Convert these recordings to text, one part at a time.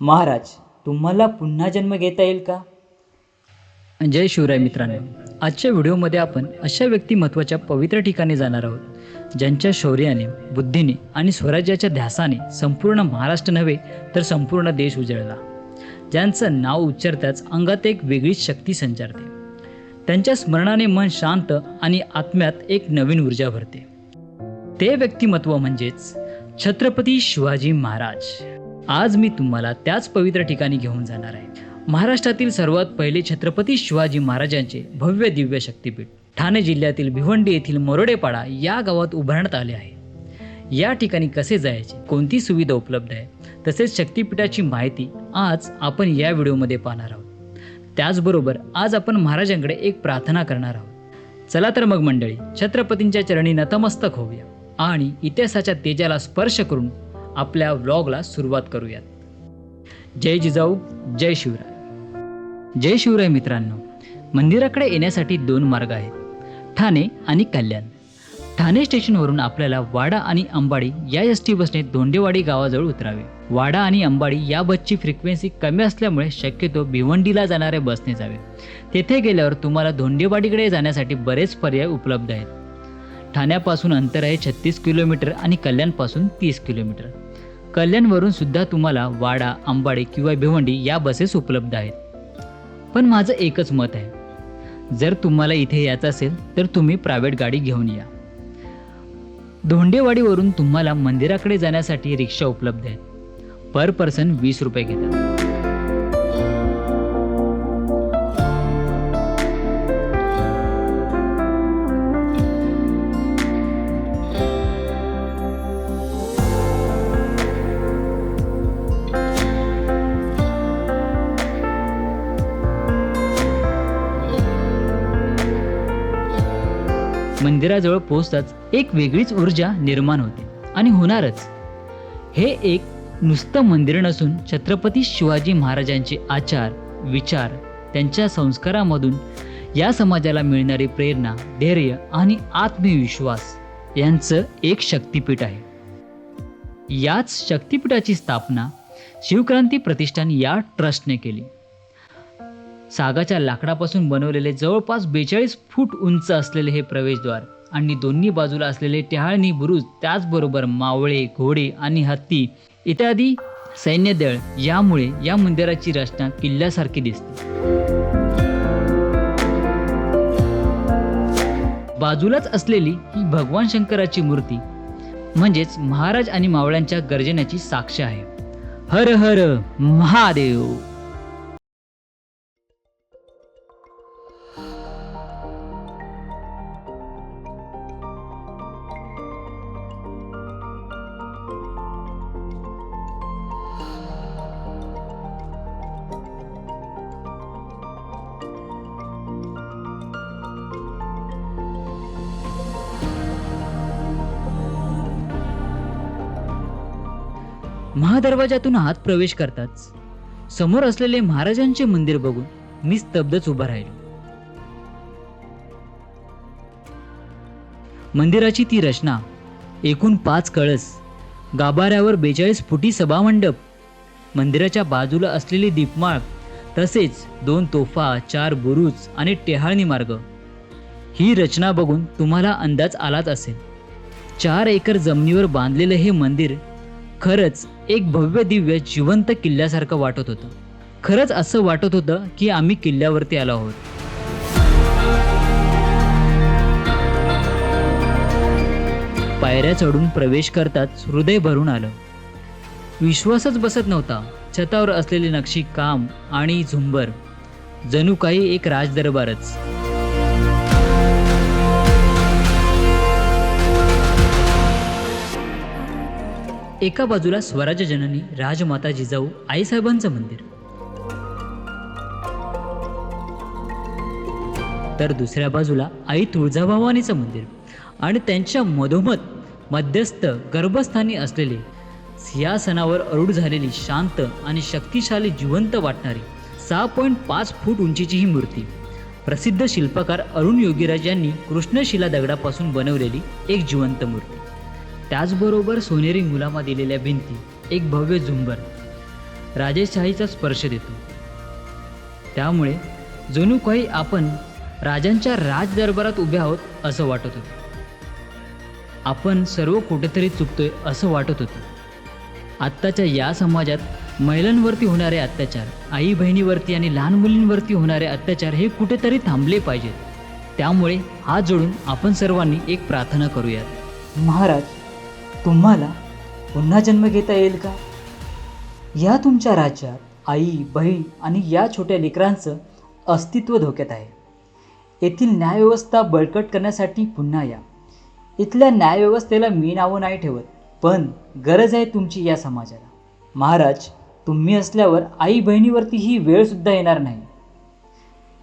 महाराज, तुम्हाला पुन्हा जन्म घेता येईल का? जय शिवराय मित्रांनो, आजच्या व्हिडिओमध्ये आपण अशा व्यक्तिमत्वाच्या पवित्र ठिकाणी जाणार आहोत ज्यांच्या शौर्याने, बुद्धीने आणि स्वराज्याच्या ध्यासाने संपूर्ण महाराष्ट्र नव्हे तर संपूर्ण देश उजळला. ज्यांचं नाव उच्चारताच अंगात एक वेगळीच शक्ती संचारते. त्यांच्या स्मरणाने मन शांत आणि आत्म्यात एक नवीन ऊर्जा भरते. ते व्यक्तिमत्व म्हणजेच छत्रपती शिवाजी महाराज. आज मी तुम्हाला त्याच पवित्र ठिकाणी घेऊन जाणार आहे. महाराष्ट्रातील सर्वात पहिले छत्रपती शिवाजी महाराजांचे भव्य दिव्य शक्तिपीठ ठाणे जिल्ह्यातील भिवंडी येथील मोरडेपाडा या गावात उभारण्यात आले आहे. या ठिकाणी कसे जायचे, कोणती सुविधा उपलब्ध आहे, तसेच शक्तिपीठाची माहिती आज आपण या व्हिडिओमध्ये पाहणार आहोत. त्याचबरोबर आज आपण महाराजांकडे एक प्रार्थना करणार आहोत. चला तर मग मंडळी, छत्रपतींच्या चरणी नतमस्तक होऊया आणि इतिहासाच्या तेजाला स्पर्श करून आपल्या व्लॉगला सुरुवात करूयात. जय जिजाऊ, जय शिवराय. जय शिवराय मित्रांनो, मंदिराकडे येण्यासाठी 2 मार्ग आहेत, ठाणे आणि कल्याण. ठाणे स्टेशनवरून आपल्याला वाडा आणि अंबाडी या एसटी बसने धोंडेवाडी गावाजवळ उतरावे. वाडा आणि अंबाडी या बसची फ्रिक्वेन्सी कमी असल्यामुळे शक्यतो भिवंडीला जाणाऱ्या बसने जावे. तेथे गेल्यावर तुम्हाला धोंडेवाडीकडे जाण्यासाठी बरेच पर्याय उपलब्ध आहेत. ठाण्यापासून अंतर आहे 36 किलोमीटर आणि कल्याणपासून 30 किलोमीटर. कल्याणवरून सुद्धा तुम्हाला वाडा, अंबाडी किंवा भिवंडी या बसेस उपलब्ध आहेत. पण माझं एकच मत आहे, जर तुम्हाला इथे यायचं असेल तर तुम्ही प्रायव्हेट गाडी घेऊन या. धोंडेवाडीवरून तुम्हाला मंदिराकडे जाण्यासाठी रिक्षा उपलब्ध आहेत. पर पर्सन 20 रुपये घेतात. मंदिराजवळ पोहोचताच एक वेगळीच ऊर्जा निर्माण होते आणि होणारच. हे एक नुसतं मंदिर नसून छत्रपती शिवाजी महाराजांचे आचार, विचार, त्यांच्या संस्कारामधून या समाजाला मिळणारी प्रेरणा, धैर्य आणि आत्मविश्वास यांचं एक शक्तिपीठ आहे. याच शक्तिपीठाची स्थापना शिवक्रांती प्रतिष्ठान या ट्रस्टने केली. सागाच्या लाकडापासून बनवलेले जवळपास 42 फूट उंच असलेले हे प्रवेशद्वार आणि दोन्ही बाजूला असलेले टेहाळणी बुरुज, त्याचबरोबर मावळे, घोडे आणि हत्ती इत्यादी सैन्यदळ यामुळे या मंदिराची रचना किल्ल्यासारखी दिसते. बाजूलाच असलेली ही भगवान शंकराची मूर्ती म्हणजेच महाराज आणि मावळ्यांच्या गर्जनेची साक्ष आहे. हर हर महादेव. महादरवाजातून आत प्रवेश करताच समोर असलेले महाराजांचे मंदिर बघून मी स्तब्धच उभा राहिलो. मंदिराची ती रचना, एकूण 5 कळस, गाभाऱ्यावर 42 फुटी सभामंडप, मंदिराच्या बाजूला असलेली दीपमाळ, तसेच 2 तोफा, 4 बुरुज आणि टेहाळणी मार्ग, ही रचना बघून तुम्हाला अंदाज आलाच असेल. 4 एकर जमिनीवर बांधलेलं हे मंदिर खरंच एक भव्य दिव्य जिवंत किल्ल्यासारखं वाटत होतं. खरंच असं वाटत होतं की आम्ही किल्ल्यावरती आलो आहोत. पायऱ्या चढून प्रवेश करताच हृदय भरून आलं. विश्वासच बसत नव्हता. छतावर असलेले नक्षी काम आणि झुंबर जणू काही एक राजदरबारच. एका बाजूला स्वराज्य जननी राजमाता जिजाऊ आईसाहेबांचं मंदिर, तर दुसऱ्या बाजूला आई तुळजाभवानीचं मंदिर आणि त्यांच्या मधोमध मध्यस्थ गर्भस्थानी असलेले सिंहासनावर आरूढ झालेली शांत आणि शक्तिशाली जिवंत वाटणारी 6.5 फूट उंचीची ही मूर्ती. प्रसिद्ध शिल्पकार अरुण योगीराज यांनी कृष्णशिला दगडापासून बनवलेली एक जिवंत मूर्ती. त्याचबरोबर सोनेरी मुलामा दिलेल्या भिंती, एक भव्य झुंबर, राजेशाहीचा स्पर्श देतो. त्यामुळे जणू काही आपण राजांच्या राजदरबारात उभे आहोत असं वाटत होतं. आपण सर्व कुठेतरी चुकतोय असं वाटत होतं. आत्ताच्या या समाजात महिलांवरती होणारे अत्याचार, आई बहिणीवरती आणि लहान मुलींवरती होणारे अत्याचार हे कुठेतरी थांबले पाहिजेत. त्यामुळे हात जोडून आपण सर्वांनी एक प्रार्थना करूयात. महाराज, तुम्हाला पुन्हा जन्म घेता येईल का? या तुमच्या राज्यात आई, बहीण आणि या छोट्या लेकरांचं अस्तित्व धोक्यात आहे. येथील न्यायव्यवस्था बळकट करण्यासाठी पुन्हा या. इथल्या न्यायव्यवस्थेला मी नावं नाही ठेवत, पण गरज आहे तुमची या समाजाला. महाराज, तुम्ही असल्यावर आई बहिणीवरती ही वेळसुद्धा येणार नाही.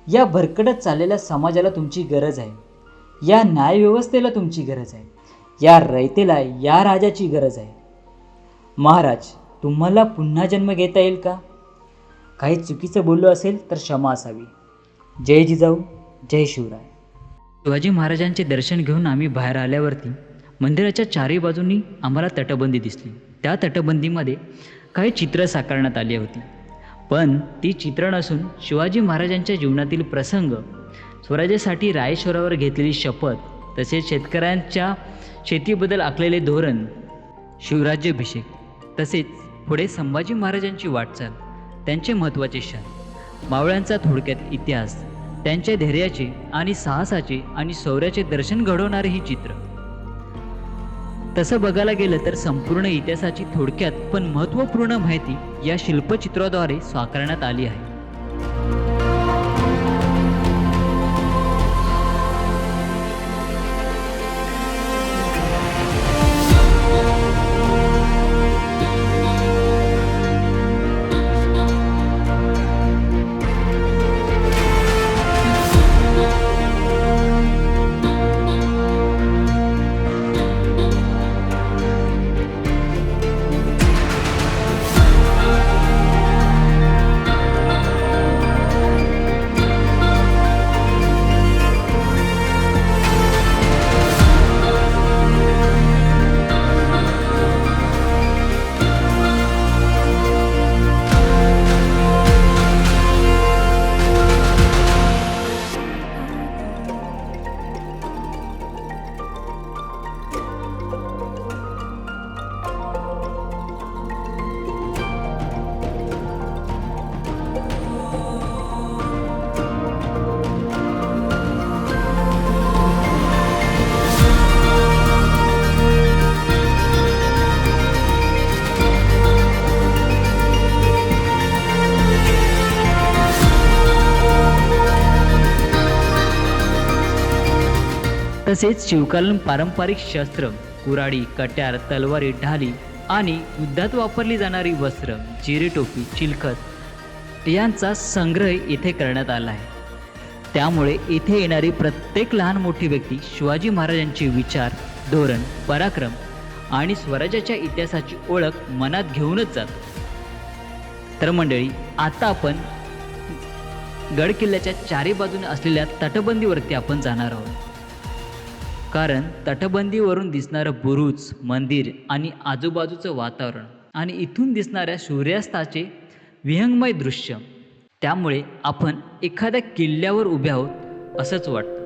या भरकटत चाललेल्या समाजाला तुमची गरज आहे. या न्यायव्यवस्थेला तुमची गरज आहे. या रयतेला या राजाची गरज आहे. महाराज, तुम्हाला पुन्हा जन्म घेता येईल का? काही चुकीचं बोललो असेल तर क्षमा असावी. जय जिजाऊ, जय शिवराय. शिवाजी महाराजांचे दर्शन घेऊन आम्ही बाहेर आल्यावरती मंदिराच्या चारही बाजूंनी आम्हाला तटबंदी दिसली. त्या तटबंदीमध्ये काही चित्र साकारण्यात आली होती, पण ती चित्र नसून शिवाजी महाराजांच्या जीवनातील प्रसंग, स्वराज्यासाठी रायेश्वरावर घेतलेली शपथ, तसेच शेतकऱ्यांच्या शेतीबद्दल आखलेले धोरण, शिवराज्याभिषेक, तसेच पुढे संभाजी महाराजांची वाटचाल, त्यांचे महत्त्वाचे क्षण, मावळ्यांचा थोडक्यात इतिहास, त्यांच्या धैर्याचे आणि साहसाचे आणि शौर्याचे दर्शन घडवणारे ही चित्र. तसं बघायला गेलं तर संपूर्ण इतिहासाची थोडक्यात पण महत्त्वपूर्ण माहिती या शिल्पचित्राद्वारे साकारण्यात आली आहे. तसेच शिवकालीन पारंपरिक शस्त्र, कुऱ्हाडी, कट्यार, तलवारी, ढाली आणि युद्धात वापरली जाणारी वस्त्र, जिरे टोपी, चिलखत यांचा संग्रह येथे करण्यात आला आहे. त्यामुळे येथे येणारी प्रत्येक लहान मोठी व्यक्ती शिवाजी महाराजांचे विचार, धोरण, पराक्रम आणि स्वराज्याच्या इतिहासाची ओळख मनात घेऊनच जातो. तर मंडळी, आता आपण गड किल्ल्याच्या चारी बाजूने असलेल्या तटबंदीवरती आपण जाणार आहोत. कारण तटबंदीवरून दिसणारं बुरुज, मंदिर आणि आजूबाजूचं वातावरण आणि इथून दिसणाऱ्या सूर्यास्ताचे विहंगमय दृश्य, त्यामुळे आपण एखाद्या किल्ल्यावर उभे आहोत असंच वाटतं.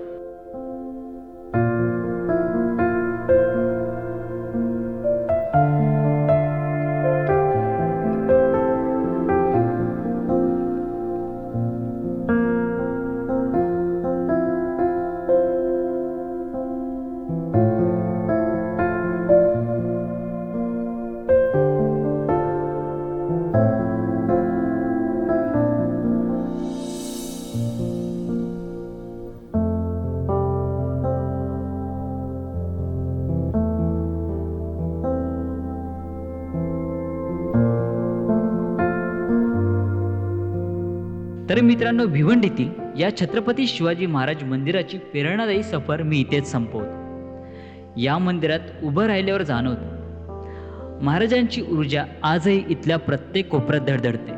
तर मित्रांनो, भिवंडीतील या छत्रपती शिवाजी महाराज मंदिराची प्रेरणादायी सफर मी इथेच संपवतो. या मंदिरात उभं राहिल्यावर जाणवतं महाराजांची ऊर्जा आजही इथल्या प्रत्येक कोपऱ्यात धडधडते.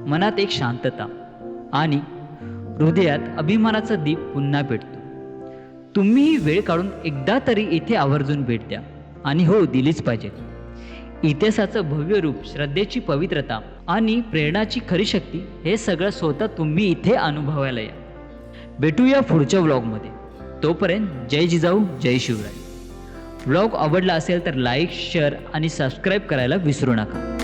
मनात एक शांतता आणि हृदयात अभिमानाचा दीप पुन्हा पेटतो. तुम्हीही वेळ काढून एकदा तरी इथे आवर्जून भेट द्या. आणि हो, दिलीच पाहिजे. इतिहासाचं भव्य रूप, श्रद्धेची पवित्रता आणि प्रेरणाची खरी शक्ती हे सगळं स्वतः तुम्ही इथे अनुभवायला या. भेटूया पुढच्या व्लॉगमध्ये. तोपर्यंत जय जिजाऊ, जय शिवराय. व्लॉग आवडला असेल तर लाईक, शेअर आणि सबस्क्राईब करायला विसरू नका.